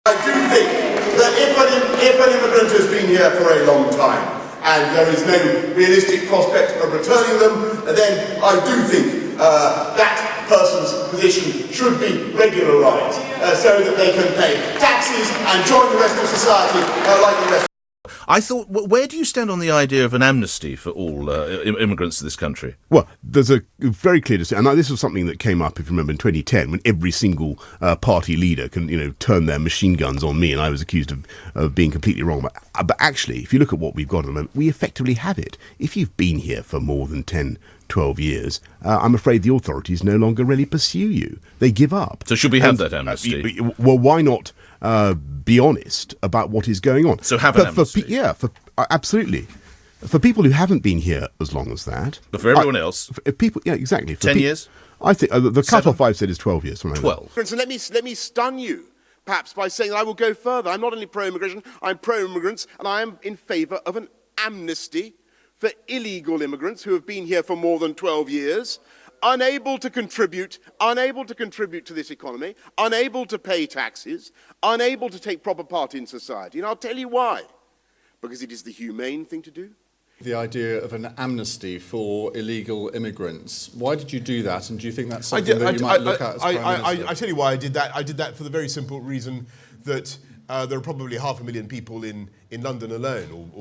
I do think that if an immigrant has been here for a long time and there is no realistic prospect of returning them, then I do think that person's position should be regularised so that they can pay taxes and join the rest of society like the rest. I thought, where do you stand on the idea of an amnesty for all immigrants to this country? Well, there's a very clear decision, and this was something that came up, if you remember, in 2010, when every single party leader can, turn their machine guns on me, and I was accused of being completely wrong. But actually, if you look at what we've got at the moment, we effectively have it. If you've been here for more than 10, 12 years, I'm afraid the authorities no longer really pursue you. They give up. So should we have that amnesty? Well, why not be honest about what is going on? So have an amnesty? Absolutely. For people who haven't been here as long as that. But for everyone else? People, yeah, exactly. For 10 years? I think the cut-off I've said is 12 years. 12. So let me stun you, perhaps, by saying that I will go further. I'm not only pro-immigration, I'm pro-immigrants, and I am in favour of an amnesty for illegal immigrants who have been here for more than 12 years, unable to contribute to this economy, unable to pay taxes, unable to take proper part in society. And I'll tell you why. Because it is the humane thing to do. The idea of an amnesty for illegal immigrants. Why did you do that, and do you think that's something that you might look at as Prime Minister? I tell you why I did that. I did that for the very simple reason that there are probably 500,000 people in London alone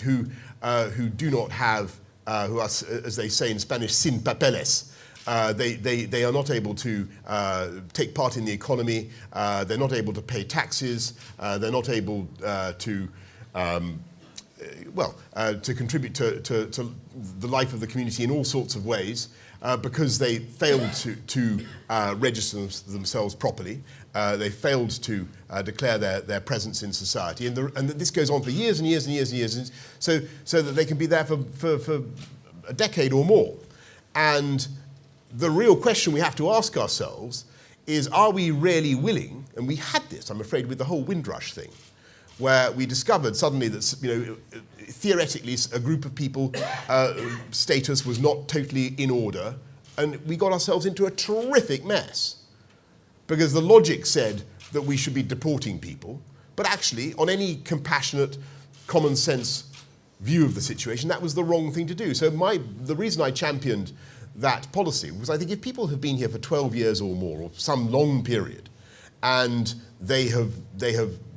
who do not have, who are, as they say in Spanish, sin papeles. They are not able to take part in the economy. They're not able to pay taxes. They're not able to contribute to the life of the community in all sorts of ways because they failed to register themselves properly. They failed to declare their presence in society. And this goes on for years and years and years and years, so that they can be there for a decade or more. And the real question we have to ask ourselves is, are we really willing, and we had this, I'm afraid, with the whole Windrush thing, where we discovered suddenly that, theoretically a group of people status was not totally in order, and we got ourselves into a terrific mess. Because the logic said that we should be deporting people, but actually, on any compassionate, common sense view of the situation, that was the wrong thing to do. So the reason I championed that policy was, I think, if people have been here for 12 years or more, or some long period, and they have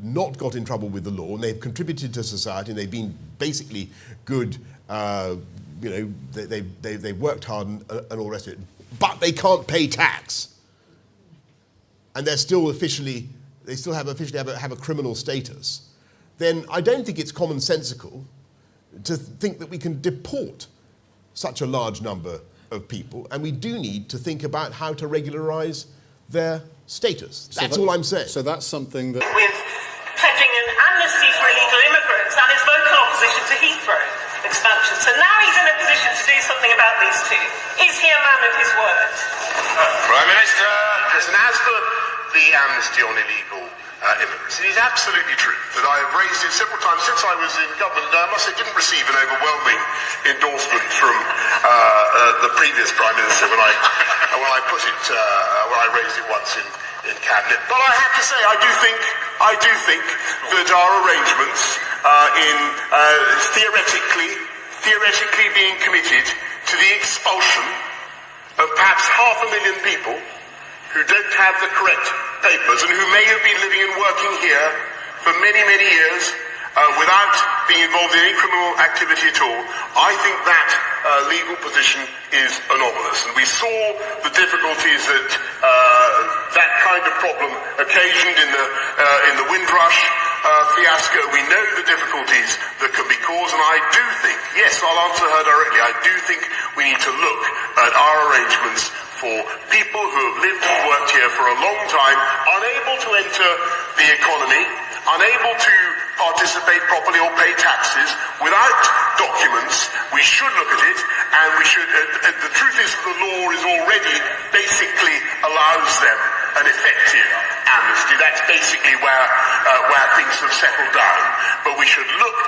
not got in trouble with the law, and they've contributed to society, and they've been basically good, they've worked hard and all the rest of it, but they can't pay tax, and they still officially have a criminal status, then I don't think it's commonsensical to think that we can deport such a large number of people, and we do need to think about how to regularise their status. That's all I'm saying. So that's something that... With pledging an amnesty for illegal immigrants and his vocal opposition to Heathrow expansion. So now he's in a position to do something about these two. Is he a man of his word? Prime Minister, listen, as for the amnesty on illegal immigrants, it is absolutely true that I have raised it several times since I was in government. I must say, didn't receive an overwhelming endorsement from the previous Prime Minister when I raised it once in cabinet. But I have to say, I do think that our arrangements in theoretically being committed to the expulsion of perhaps 500,000 people who don't have the correct papers and who may have been living and working here for many, many years without being involved in any criminal activity at all, I think that legal position is anomalous. And we saw the difficulties that that kind of problem occasioned in the Windrush fiasco. We know the difficulties that can be caused, and I do think, yes, I'll answer her directly, I do think we need to look at our arrangements for people who have lived and worked here for a long time, unable to enter the economy, unable to participate properly or pay taxes, without documents. We should look at it, and we should. The truth is, the law is already basically allows them an effective amnesty. That's basically where things have settled down. But we should look